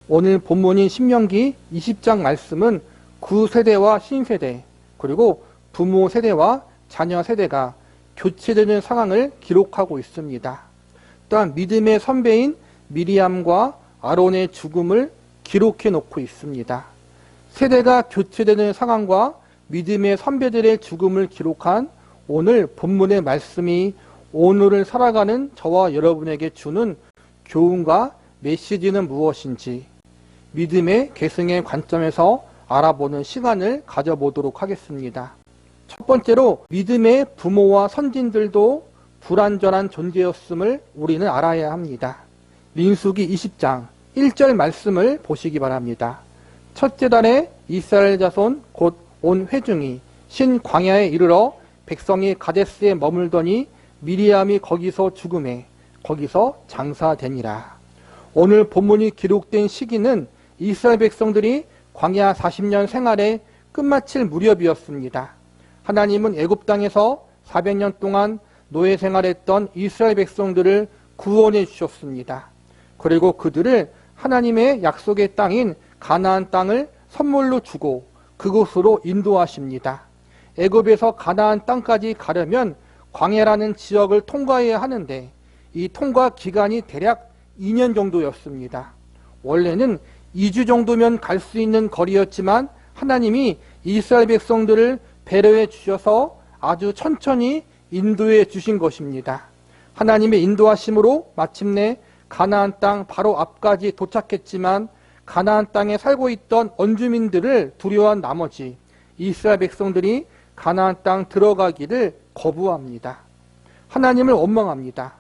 오늘 본문인 신명기 20장 말씀은 구세대와 신세대, 그리고 부모 세대와 자녀 세대가 교체되는 상황을 기록하고 있습니다. 또한 믿음의 선배인 미리암과 아론의 죽음을 기록해 놓고 있습니다. 세대가 교체되는 상황과 믿음의 선배들의 죽음을 기록한 오늘 본문의 말씀이 오늘을 살아가는 저와 여러분에게 주는 교훈과 메시지는 무엇인지 믿음의 계승의 관점에서 알아보는 시간을 가져보도록 하겠습니다. 첫 번째로 믿음의 부모와 선진들도 불완전한 존재였음을 우리는 알아야 합니다. 민수기 20장 1절 말씀을 보시기 바랍니다. 첫째 달에 이스라엘 자손 곧 온 회중이 신 광야에 이르러 백성이 가데스에 머물더니 미리암이 거기서 죽음에 거기서 장사되니라. 오늘 본문이 기록된 시기는 이스라엘 백성들이 광야 40년 생활에 끝마칠 무렵이었습니다. 하나님은 애굽 땅에서 400년 동안 노예 생활했던 이스라엘 백성들을 구원해 주셨습니다. 그리고 그들을 하나님의 약속의 땅인 가나안 땅을 선물로 주고 그곳으로 인도하십니다. 애굽에서 가나안 땅까지 가려면 광야라는 지역을 통과해야 하는데 이 통과 기간이 대략 2년 정도였습니다. 원래는 2주 정도면 갈 수 있는 거리였지만 하나님이 이스라엘 백성들을 배려해 주셔서 아주 천천히 인도해 주신 것입니다. 하나님의 인도하심으로 마침내 가나안 땅 바로 앞까지 도착했지만 가나안 땅에 살고 있던 원주민들을 두려워한 나머지 이스라엘 백성들이 가나안 땅 들어가기를 거부합니다. 하나님을 원망합니다.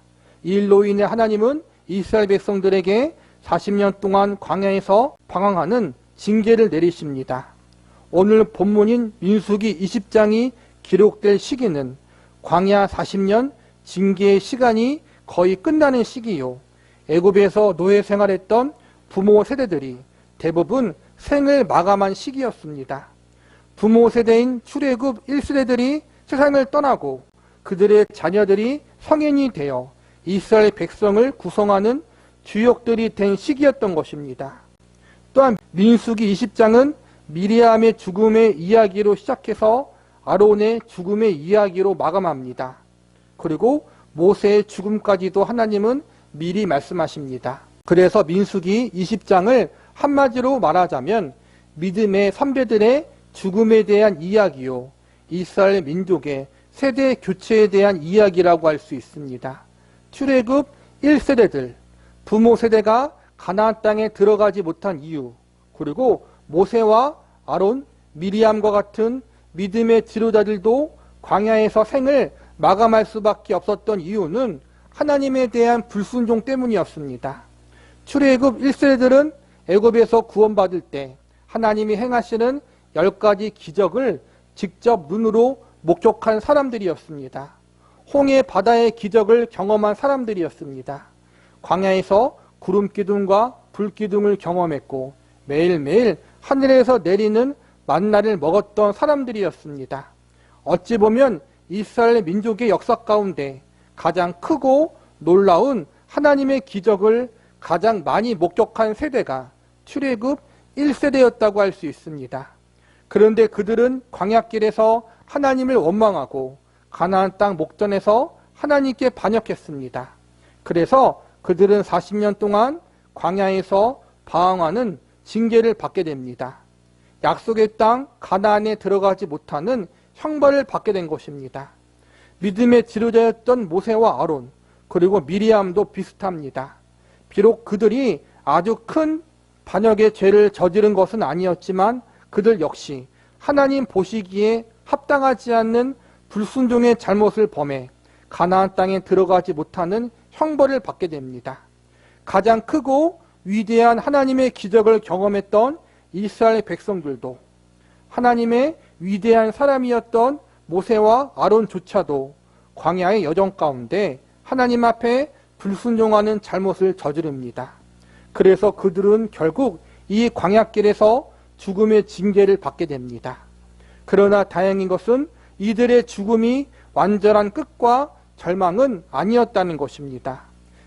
이 일로 인해 하나님은 이스라엘 백성들에게 40년 동안 광야에서 방황하는 징계를 내리십니다. 오늘 본문인 민수기 20장이 기록될 시기는 광야 40년 징계의 시간이 거의 끝나는 시기요. 애굽에서 노예 생활했던 부모 세대들이 대부분 생을 마감한 시기였습니다. 부모 세대인 출애굽 1세대들이 세상을 떠나고 그들의 자녀들이 성인이 되어 이스라엘 백성을 구성하는 주역들이 된 시기였던 것입니다. 또한 민수기 20장은 미리암의 죽음의 이야기로 시작해서 아론의 죽음의 이야기로 마감합니다. 그리고 모세의 죽음까지도 하나님은 미리 말씀하십니다. 그래서 민수기 20장을 한마디로 말하자면 믿음의 선배들의 죽음에 대한 이야기요, 이스라엘 민족의 세대 교체에 대한 이야기라고 할 수 있습니다. 출애굽 1세대들, 부모 세대가 가나안 땅에 들어가지 못한 이유, 그리고 모세와 아론, 미리암과 같은 믿음의 지도자들도 광야에서 생을 마감할 수밖에 없었던 이유는 하나님에 대한 불순종 때문이었습니다. 출애굽 1세대들은 애굽에서 구원받을 때 하나님이 행하시는 10가지 기적을 직접 눈으로 목격한 사람들이었습니다. 홍해 바다의 기적을 경험한 사람들이었습니다. 광야에서 구름 기둥과 불 기둥을 경험했고 매일매일 하늘에서 내리는 만나를 먹었던 사람들이었습니다. 어찌 보면 이스라엘 민족의 역사 가운데 가장 크고 놀라운 하나님의 기적을 가장 많이 목격한 세대가 출애굽 1세대였다고 할 수 있습니다. 그런데 그들은 광야길에서 하나님을 원망하고 가나안 땅 목전에서 하나님께 반역했습니다. 그래서 그들은 40년 동안 광야에서 방황하는 징계를 받게 됩니다. 약속의 땅 가나안에 들어가지 못하는 형벌을 받게 된 것입니다. 믿음의 지도자였던 모세와 아론, 그리고 미리암도 비슷합니다. 비록 그들이 아주 큰 반역의 죄를 저지른 것은 아니었지만 그들 역시 하나님 보시기에 합당하지 않는 불순종의 잘못을 범해 가나안 땅에 들어가지 못하는 형벌을 받게 됩니다. 가장 크고 위대한 하나님의 기적을 경험했던 이스라엘 백성들도 하나님의 위대한 사람이었던 모세와 아론조차도 광야의 여정 가운데 하나님 앞에 불순종하는 잘못을 저지릅니다. 그래서 그들은 결국 이 광야길에서 죽음의 징계를 받게 됩니다. 그러나 다행인 것은 이들의 죽음이 완전한 끝과 절망은 아니었다는 것입니다.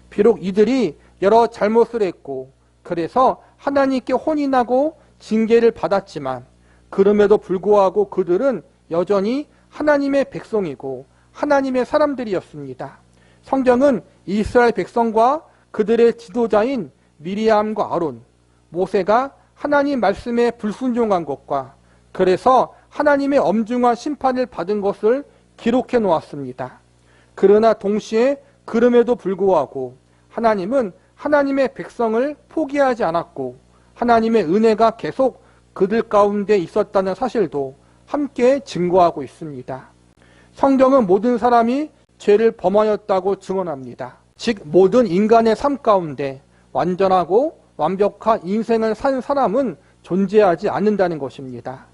비록 이들이 여러 잘못을 했고 그래서 하나님께 혼이 나고 징계를 받았지만 그럼에도 불구하고 그들은 여전히 하나님의 백성이고 하나님의 사람들이었습니다. 성경은 이스라엘 백성과 그들의 지도자인 미리암과 아론, 모세가 하나님 말씀에 불순종한 것과 그래서 하나님의 엄중한 심판을 받은 것을 기록해 놓았습니다. 그러나 동시에 그럼에도 불구하고 하나님은 하나님의 백성을 포기하지 않았고 하나님의 은혜가 계속 그들 가운데 있었다는 사실도 함께 증거하고 있습니다. 성경은 모든 사람이 죄를 범하였다고 증언합니다. 즉 모든 인간의 삶 가운데 완전하고 완벽한 인생을 산 사람은 존재하지 않는다는 것입니다.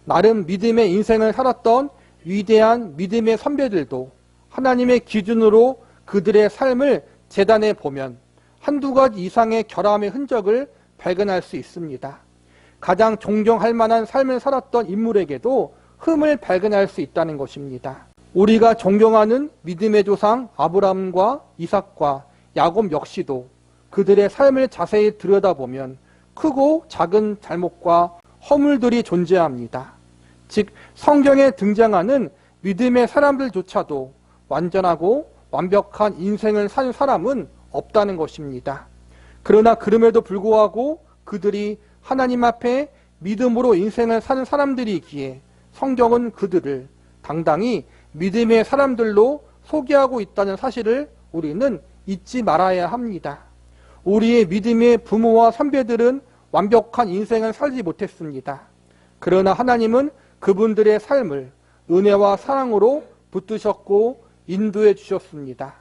나름 믿음의 인생을 살았던 위대한 믿음의 선배들도 하나님의 기준으로 그들의 삶을 재단해 보면 한두 가지 이상의 결함의 흔적을 발견할 수 있습니다. 가장 존경할 만한 삶을 살았던 인물에게도 흠을 발견할 수 있다는 것입니다. 우리가 존경하는 믿음의 조상 아브라함과 이삭과 야곱 역시도 그들의 삶을 자세히 들여다보면 크고 작은 잘못과 허물들이 존재합니다. 즉 성경에 등장하는 믿음의 사람들조차도 완전하고 완벽한 인생을 산 사람은 없다는 것입니다. 그러나 그럼에도 불구하고 그들이 하나님 앞에 믿음으로 인생을 사는 사람들이기에 성경은 그들을 당당히 믿음의 사람들로 소개하고 있다는 사실을 우리는 잊지 말아야 합니다. 우리의 믿음의 부모와 선배들은 완벽한 인생을 살지 못했습니다. 그러나 하나님은 그분들의 삶을 은혜와 사랑으로 붙드셨고 인도해 주셨습니다.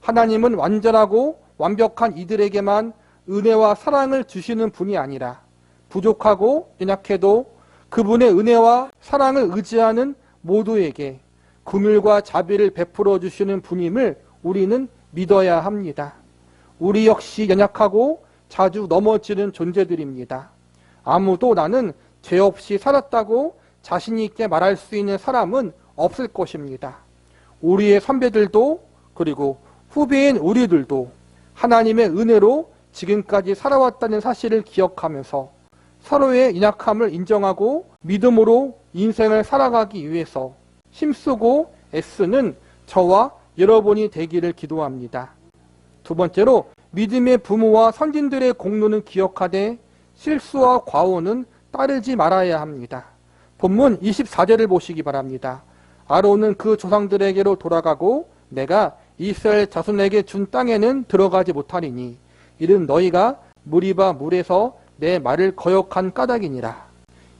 하나님은 완전하고 완벽한 이들에게만 은혜와 사랑을 주시는 분이 아니라 부족하고 연약해도 그분의 은혜와 사랑을 의지하는 모두에게 긍휼과 자비를 베풀어 주시는 분임을 우리는 믿어야 합니다. 우리 역시 연약하고 자주 넘어지는 존재들입니다. 아무도 나는 죄 없이 살았다고 자신 있게 말할 수 있는 사람은 없을 것입니다. 우리의 선배들도 그리고 후배인 우리들도 하나님의 은혜로 지금까지 살아왔다는 사실을 기억하면서 서로의 연약함을 인정하고 믿음으로 인생을 살아가기 위해서 힘쓰고 애쓰는 저와 여러분이 되기를 기도합니다. 두 번째로 믿음의 부모와 선진들의 공로는 기억하되 실수와 과오는 따르지 말아야 합니다. 본문 24절을 보시기 바랍니다. 아론은 그 조상들에게로 돌아가고 내가 이스라엘 자손에게 준 땅에는 들어가지 못하리니 이는 너희가 무리바 물에서 내 말을 거역한 까닭이니라.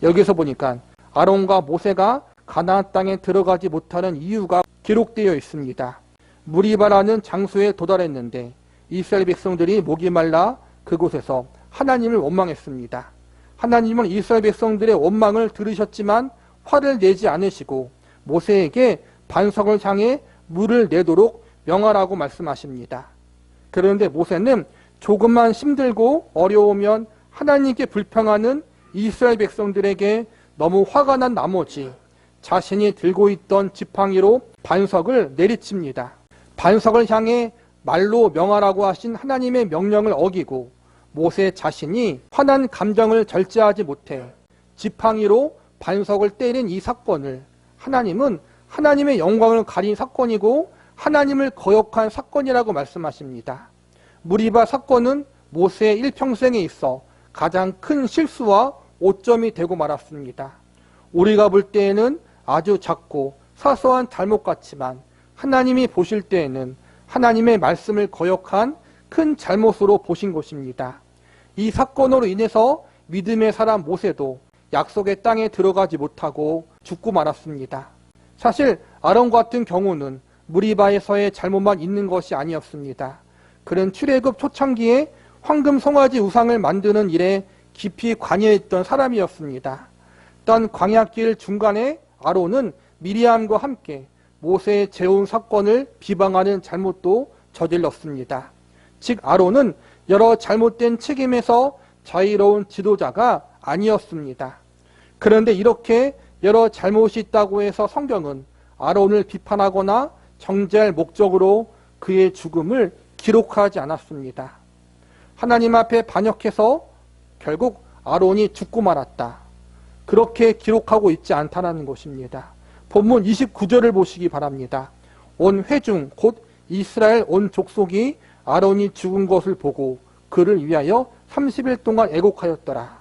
여기서 보니까 아론과 모세가 가나안 땅에 들어가지 못하는 이유가 기록되어 있습니다. 무리바라는 장소에 도달했는데 이스라엘 백성들이 목이 말라 그곳에서 하나님을 원망했습니다. 하나님은 이스라엘 백성들의 원망을 들으셨지만 화를 내지 않으시고 모세에게 반석을 향해 물을 내도록 명하라고 말씀하십니다. 그런데 모세는 조금만 힘들고 어려우면 하나님께 불평하는 이스라엘 백성들에게 너무 화가 난 나머지 자신이 들고 있던 지팡이로 반석을 내리칩니다. 반석을 향해 말로 명하라고 하신 하나님의 명령을 어기고 모세 자신이 화난 감정을 절제하지 못해 지팡이로 반석을 때린 이 사건을 하나님은 하나님의 영광을 가린 사건이고 하나님을 거역한 사건이라고 말씀하십니다. 무리바 사건은 모세의 일평생에 있어 가장 큰 실수와 오점이 되고 말았습니다. 우리가 볼 때에는 아주 작고 사소한 잘못 같지만 하나님이 보실 때에는 하나님의 말씀을 거역한 큰 잘못으로 보신 것입니다. 이 사건으로 인해서 믿음의 사람 모세도 약속의 땅에 들어가지 못하고 죽고 말았습니다. 사실 아론 같은 경우는 무리바에서의 잘못만 있는 것이 아니었습니다. 그는 출애굽 초창기에 황금 송아지 우상을 만드는 일에 깊이 관여했던 사람이었습니다. 떤 광야길 중간에 아론은 미리암과 함께 모세의 재혼 사건을 비방하는 잘못도 저질렀습니다. 즉 아론은 여러 잘못된 책임에서 자유로운 지도자가 아니었습니다. 그런데 이렇게 여러 잘못이 있다고 해서 성경은 아론을 비판하거나 정죄할 목적으로 그의 죽음을 기록하지 않았습니다. 하나님 앞에 반역해서 결국 아론이 죽고 말았다. 그렇게 기록하고 있지 않다는 것입니다. 본문 29절을 보시기 바랍니다. 온 회중 곧 이스라엘 온 족속이 아론이 죽은 것을 보고 그를 위하여 30일 동안 애곡하였더라.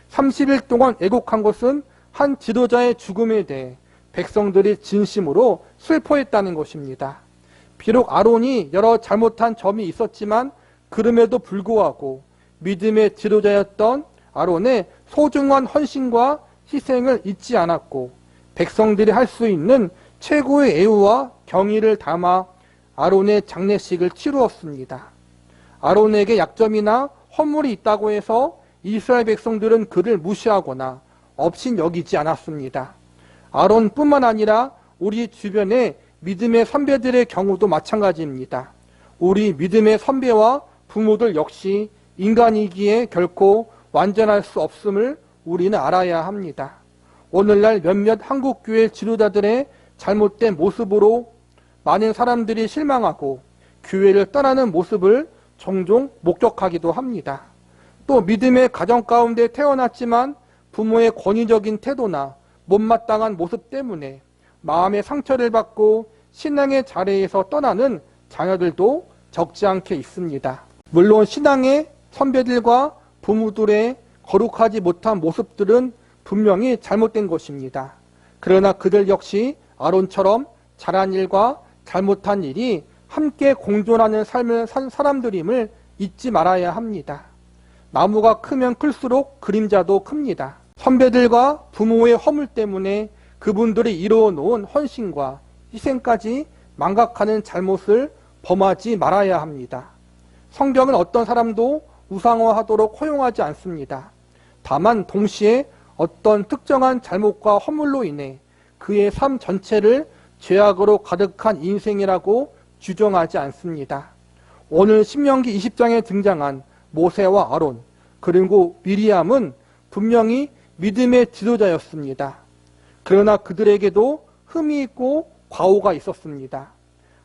30일 동안 애곡한 것은 한 지도자의 죽음에 대해 백성들이 진심으로 슬퍼했다는 것입니다. 비록 아론이 여러 잘못한 점이 있었지만 그럼에도 불구하고 믿음의 지도자였던 아론의 소중한 헌신과 희생을 잊지 않았고 백성들이 할 수 있는 최고의 애우와 경의를 담아 아론의 장례식을 치루었습니다. 아론에게 약점이나 허물이 있다고 해서 이스라엘 백성들은 그를 무시하거나 업신여기지 않았습니다. 아론뿐만 아니라 우리 주변의 믿음의 선배들의 경우도 마찬가지입니다. 우리 믿음의 선배와 부모들 역시 인간이기에 결코 완전할 수 없음을 우리는 알아야 합니다. 오늘날 몇몇 한국교회 지도자들의 잘못된 모습으로 많은 사람들이 실망하고 교회를 떠나는 모습을 종종 목격하기도 합니다. 또 믿음의 가정 가운데 태어났지만 부모의 권위적인 태도나 못마땅한 모습 때문에 마음의 상처를 받고 신앙의 자리에서 떠나는 자녀들도 적지 않게 있습니다. 물론 신앙의 선배들과 부모들의 거룩하지 못한 모습들은 분명히 잘못된 것입니다. 그러나 그들 역시 아론처럼 잘한 일과 잘못한 일이 함께 공존하는 삶을 산 사람들임을 잊지 말아야 합니다. 나무가 크면 클수록 그림자도 큽니다. 선배들과 부모의 허물 때문에 그분들이 이루어 놓은 헌신과 희생까지 망각하는 잘못을 범하지 말아야 합니다. 성경은 어떤 사람도 우상화하도록 허용하지 않습니다. 다만 동시에 어떤 특정한 잘못과 허물로 인해 그의 삶 전체를 죄악으로 가득한 인생이라고 규정하지 않습니다. 오늘 신명기 20장에 등장한 모세와 아론 그리고 미리암은 분명히 믿음의 지도자였습니다. 그러나 그들에게도 흠이 있고 과오가 있었습니다.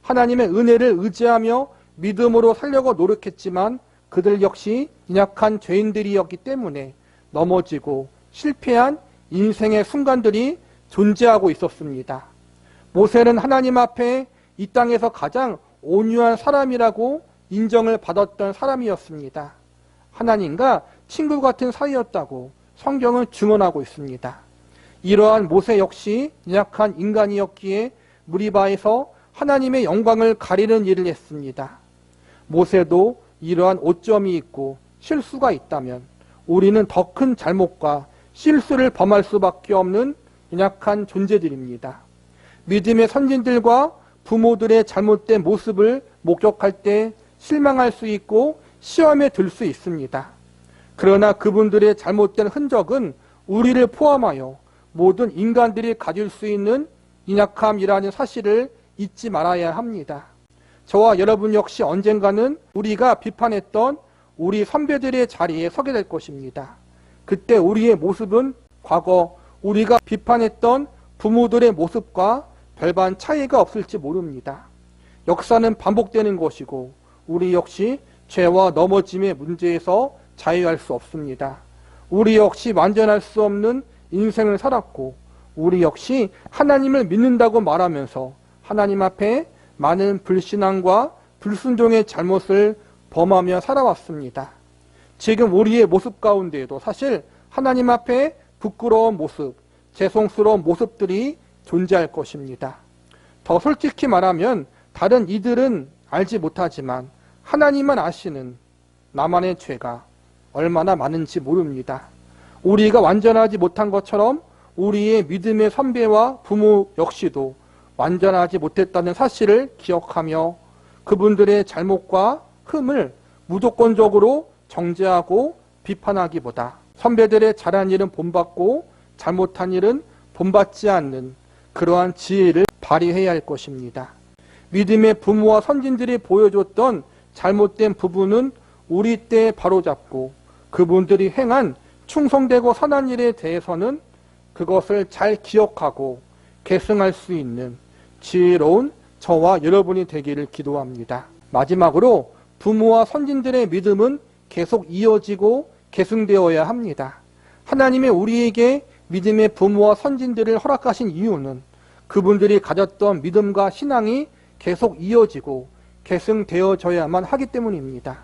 하나님의 은혜를 의지하며 믿음으로 살려고 노력했지만 그들 역시 연약한 죄인들이었기 때문에 넘어지고 실패한 인생의 순간들이 존재하고 있었습니다. 모세는 하나님 앞에 이 땅에서 가장 온유한 사람이라고 인정을 받았던 사람이었습니다. 하나님과 친구 같은 사이였다고 성경은 증언하고 있습니다. 이러한 모세 역시 연약한 인간이었기에 무리바에서 하나님의 영광을 가리는 일을 했습니다. 모세도 이러한 오점이 있고 실수가 있다면 우리는 더 큰 잘못과 실수를 범할 수밖에 없는 연약한 존재들입니다. 믿음의 선진들과 부모들의 잘못된 모습을 목격할 때 실망할 수 있고 시험에 들 수 있습니다. 그러나 그분들의 잘못된 흔적은 우리를 포함하여 모든 인간들이 가질 수 있는 연약함이라는 사실을 잊지 말아야 합니다. 저와 여러분 역시 언젠가는 우리가 비판했던 우리 선배들의 자리에 서게 될 것입니다. 그때 우리의 모습은 과거 우리가 비판했던 부모들의 모습과 별반 차이가 없을지 모릅니다. 역사는 반복되는 것이고 우리 역시 죄와 넘어짐의 문제에서 자유할 수 없습니다. 우리 역시 완전할 수 없는 인생을 살았고 우리 역시 하나님을 믿는다고 말하면서 하나님 앞에 많은 불신앙과 불순종의 잘못을 범하며 살아왔습니다. 지금 우리의 모습 가운데에도 사실 하나님 앞에 부끄러운 모습, 죄송스러운 모습들이 존재할 것입니다. 더 솔직히 말하면 다른 이들은 알지 못하지만 하나님만 아시는 나만의 죄가 얼마나 많은지 모릅니다. 우리가 완전하지 못한 것처럼 우리의 믿음의 선배와 부모 역시도 완전하지 못했다는 사실을 기억하며 그분들의 잘못과 흠을 무조건적으로 정죄하고 비판하기보다 선배들의 잘한 일은 본받고 잘못한 일은 본받지 않는 그러한 지혜를 발휘해야 할 것입니다. 믿음의 부모와 선진들이 보여줬던 잘못된 부분은 우리 때에 바로잡고 그분들이 행한 충성되고 선한 일에 대해서는 그것을 잘 기억하고 계승할 수 있는 지혜로운 저와 여러분이 되기를 기도합니다. 마지막으로 부모와 선진들의 믿음은 계속 이어지고 계승되어야 합니다. 하나님의 우리에게 믿음의 부모와 선진들을 허락하신 이유는 그분들이 가졌던 믿음과 신앙이 계속 이어지고 계승되어져야만 하기 때문입니다.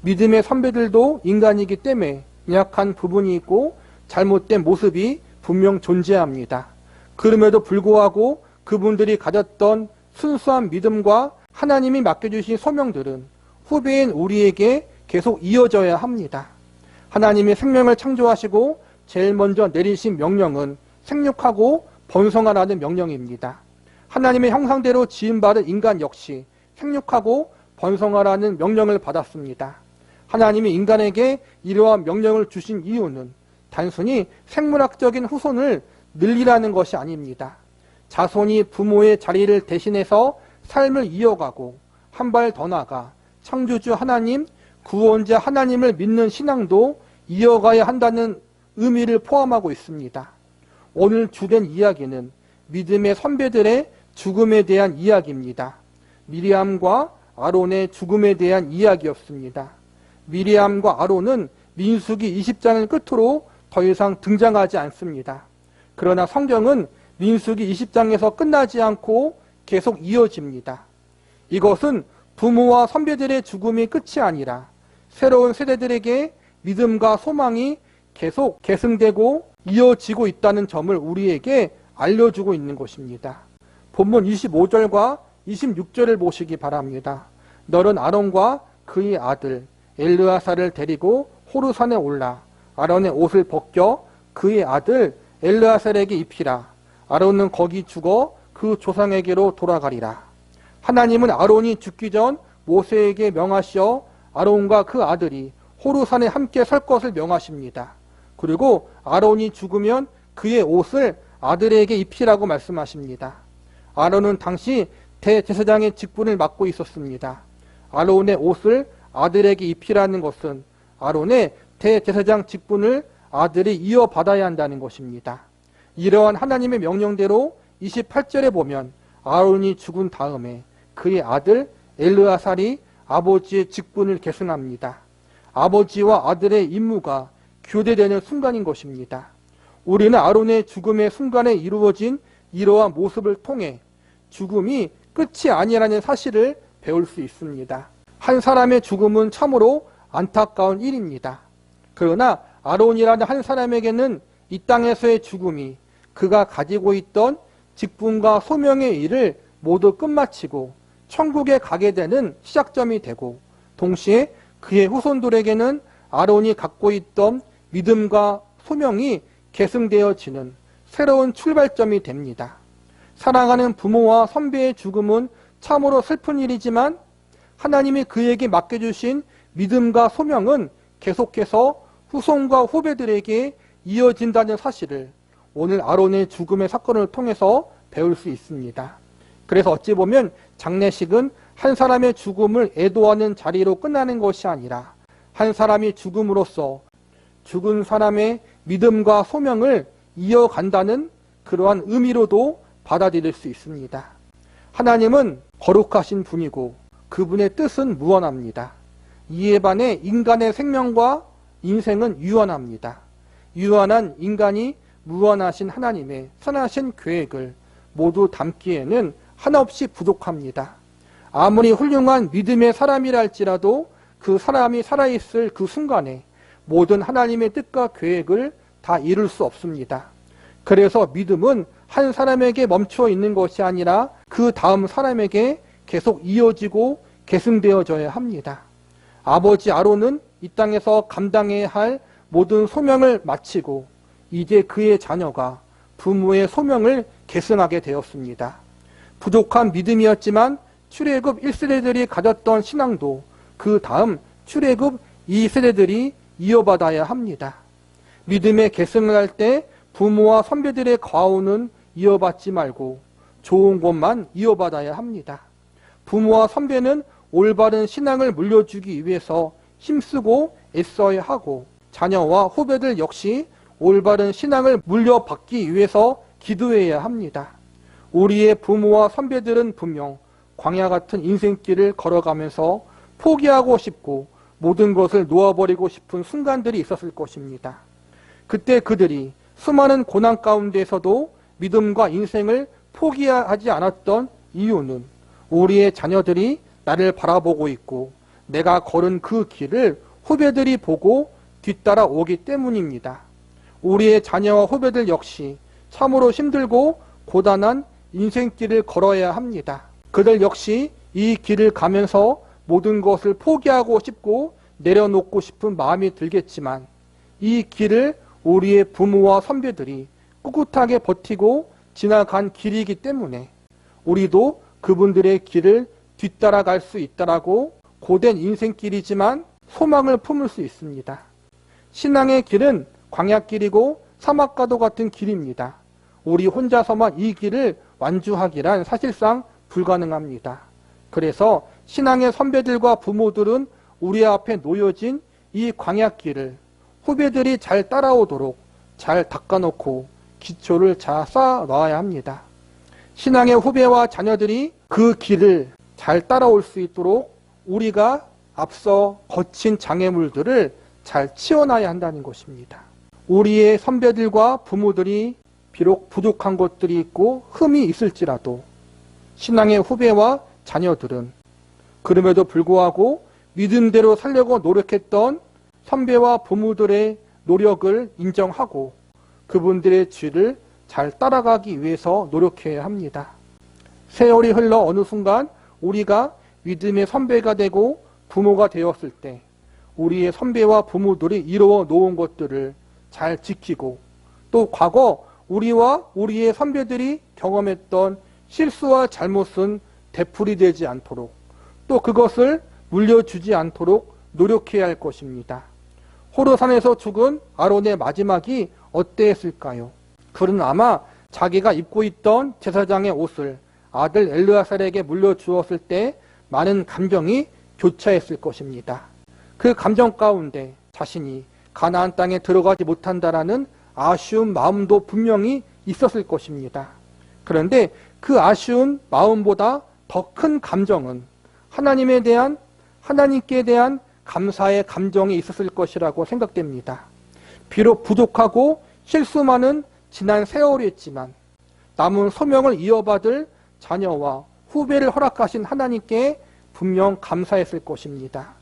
믿음의 선배들도 인간이기 때문에 약한 부분이 있고 잘못된 모습이 분명 존재합니다. 그럼에도 불구하고 그분들이 가졌던 순수한 믿음과 하나님이 맡겨주신 소명들은 후배인 우리에게 계속 이어져야 합니다. 하나님이 생명을 창조하시고 제일 먼저 내리신 명령은 생육하고 번성하라는 명령입니다. 하나님의 형상대로 지음받은 인간 역시 생육하고 번성하라는 명령을 받았습니다. 하나님이 인간에게 이러한 명령을 주신 이유는 단순히 생물학적인 후손을 늘리라는 것이 아닙니다. 자손이 부모의 자리를 대신해서 삶을 이어가고 한 발 더 나아가 창조주 하나님, 구원자 하나님을 믿는 신앙도 이어가야 한다는 의미를 포함하고 있습니다. 오늘 주된 이야기는 믿음의 선배들의 죽음에 대한 이야기입니다. 미리암과 아론의 죽음에 대한 이야기였습니다. 미리암과 아론은 민수기 20장을 끝으로 더 이상 등장하지 않습니다. 그러나 성경은 민수기 20장에서 끝나지 않고 계속 이어집니다. 이것은 부모와 선배들의 죽음이 끝이 아니라 새로운 세대들에게 믿음과 소망이 계속 계승되고 이어지고 있다는 점을 우리에게 알려주고 있는 것입니다. 본문 25절과 26절을 보시기 바랍니다. 너는 아론과 그의 아들 엘르아사를 데리고 호르산에 올라 아론의 옷을 벗겨 그의 아들 엘르아살에게 입히라. 아론은 거기 죽어 그 조상에게로 돌아가리라. 하나님은 아론이 죽기 전 모세에게 명하시어 아론과 그 아들이 호르산에 함께 설 것을 명하십니다. 그리고 아론이 죽으면 그의 옷을 아들에게 입히라고 말씀하십니다. 아론은 당시 대제사장의 직분을 맡고 있었습니다. 아론의 옷을 아들에게 입히라는 것은 아론의 대제사장 직분을 아들이 이어받아야 한다는 것입니다. 이러한 하나님의 명령대로 28절에 보면 아론이 죽은 다음에 그의 아들 엘르아살이 아버지의 직분을 계승합니다. 아버지와 아들의 임무가 교대되는 순간인 것입니다. 우리는 아론의 죽음의 순간에 이루어진 이러한 모습을 통해 죽음이 끝이 아니라는 사실을 배울 수 있습니다. 한 사람의 죽음은 참으로 안타까운 일입니다. 그러나 아론이라는 한 사람에게는 이 땅에서의 죽음이 그가 가지고 있던 직분과 소명의 일을 모두 끝마치고 천국에 가게 되는 시작점이 되고, 동시에 그의 후손들에게는 아론이 갖고 있던 믿음과 소명이 계승되어지는 새로운 출발점이 됩니다. 사랑하는 부모와 선배의 죽음은 참으로 슬픈 일이지만 하나님이 그에게 맡겨주신 믿음과 소명은 계속해서 후손과 후배들에게 이어진다는 사실을 오늘 아론의 죽음의 사건을 통해서 배울 수 있습니다. 그래서 어찌 보면 장례식은 한 사람의 죽음을 애도하는 자리로 끝나는 것이 아니라 한 사람이 죽음으로써 죽은 사람의 믿음과 소명을 이어간다는 그러한 의미로도 받아들일 수 있습니다. 하나님은 거룩하신 분이고 그분의 뜻은 무한합니다. 이에 반해 인간의 생명과 인생은 유한합니다. 유한한 인간이 무한하신 하나님의 선하신 계획을 모두 담기에는 한없이 부족합니다. 아무리 훌륭한 믿음의 사람이라 할지라도 그 사람이 살아있을 그 순간에 모든 하나님의 뜻과 계획을 다 이룰 수 없습니다. 그래서 믿음은 한 사람에게 멈춰 있는 것이 아니라 그 다음 사람에게 계속 이어지고 계승되어져야 합니다. 아버지 아론은 이 땅에서 감당해야 할 모든 소명을 마치고 이제 그의 자녀가 부모의 소명을 계승하게 되었습니다. 부족한 믿음이었지만 출애굽 1세대들이 가졌던 신앙도 그 다음 출애굽 2세대들이 이어받아야 합니다. 믿음의 계승을 할 때 부모와 선배들의 과오는 이어받지 말고 좋은 것만 이어받아야 합니다. 부모와 선배는 올바른 신앙을 물려주기 위해서 힘쓰고 애써야 하고 자녀와 후배들 역시 올바른 신앙을 물려받기 위해서 기도해야 합니다. 우리의 부모와 선배들은 분명 광야 같은 인생길을 걸어가면서 포기하고 싶고 모든 것을 놓아버리고 싶은 순간들이 있었을 것입니다. 그때 그들이 수많은 고난 가운데서도 믿음과 인생을 포기하지 않았던 이유는 우리의 자녀들이 나를 바라보고 있고 내가 걸은 그 길을 후배들이 보고 뒤따라 오기 때문입니다. 우리의 자녀와 후배들 역시 참으로 힘들고 고단한 인생길을 걸어야 합니다. 그들 역시 이 길을 가면서 모든 것을 포기하고 싶고 내려놓고 싶은 마음이 들겠지만 이 길을 우리의 부모와 선배들이 꿋꿋하게 버티고 지나간 길이기 때문에 우리도 그분들의 길을 뒤따라갈 수 있다라고 고된 인생길이지만 소망을 품을 수 있습니다. 신앙의 길은 광야길이고 사막과도 같은 길입니다. 우리 혼자서만 이 길을 완주하기란 사실상 불가능합니다. 그래서 신앙의 선배들과 부모들은 우리 앞에 놓여진 이 광야길을 후배들이 잘 따라오도록 잘 닦아놓고 기초를 잘 쌓아놔야 합니다. 신앙의 후배와 자녀들이 그 길을 잘 따라올 수 있도록 우리가 앞서 거친 장애물들을 잘 치워놔야 한다는 것입니다. 우리의 선배들과 부모들이 비록 부족한 것들이 있고 흠이 있을지라도 신앙의 후배와 자녀들은 그럼에도 불구하고 믿음대로 살려고 노력했던 선배와 부모들의 노력을 인정하고 그분들의 뒤를 잘 따라가기 위해서 노력해야 합니다. 세월이 흘러 어느 순간 우리가 믿음의 선배가 되고 부모가 되었을 때 우리의 선배와 부모들이 이루어 놓은 것들을 잘 지키고 또 과거 우리와 우리의 선배들이 경험했던 실수와 잘못은 되풀이되지 않도록 또 그것을 물려주지 않도록 노력해야 할 것입니다. 호르산에서 죽은 아론의 마지막이 어땠을까요? 그는 아마 자기가 입고 있던 제사장의 옷을 아들 엘르아살에게 물려주었을 때 많은 감정이 교차했을 것입니다. 그 감정 가운데 자신이 가나안 땅에 들어가지 못한다라는 아쉬운 마음도 분명히 있었을 것입니다. 그런데 그 아쉬운 마음보다 더 큰 감정은 하나님께 대한 감사의 감정이 있었을 것이라고 생각됩니다. 비록 부족하고 실수 많은 지난 세월이었지만 남은 소명을 이어받을 자녀와 후배를 허락하신 하나님께 분명 감사했을 것입니다.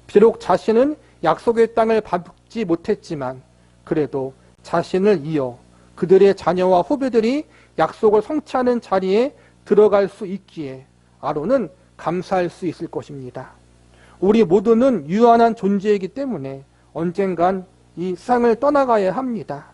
비록 자신은 약속의 땅을 밟지 못했지만 그래도 자신을 이어 그들의 자녀와 후배들이 약속을 성취하는 자리에 들어갈 수 있기에 아론은 감사할 수 있을 것입니다. 우리 모두는 유한한 존재이기 때문에 언젠간 이 세상을 떠나가야 합니다.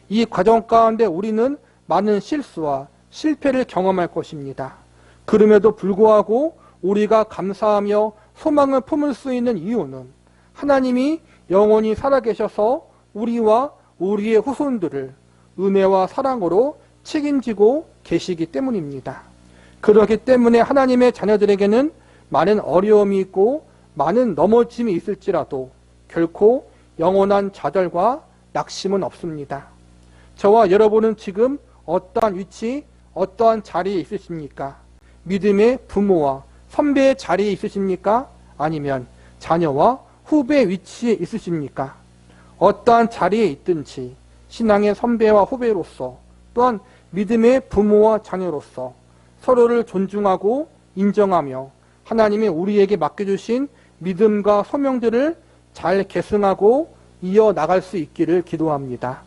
이 과정 가운데 우리는 많은 실수와 실패를 경험할 것입니다. 그럼에도 불구하고 우리가 감사하며 소망을 품을 수 있는 이유는 하나님이 영원히 살아계셔서 우리와 우리의 후손들을 은혜와 사랑으로 책임지고 계시기 때문입니다. 그렇기 때문에 하나님의 자녀들에게는 많은 어려움이 있고 많은 넘어짐이 있을지라도 결코 영원한 좌절과 낙심은 없습니다. 저와 여러분은 지금 어떠한 위치, 어떠한 자리에 있으십니까? 믿음의 부모와 선배의 자리에 있으십니까? 아니면 자녀와 후배의 위치에 있으십니까? 어떠한 자리에 있든지 신앙의 선배와 후배로서 또한 믿음의 부모와 자녀로서 서로를 존중하고 인정하며 하나님이 우리에게 맡겨주신 믿음과 소명들을 잘 계승하고 이어나갈 수 있기를 기도합니다.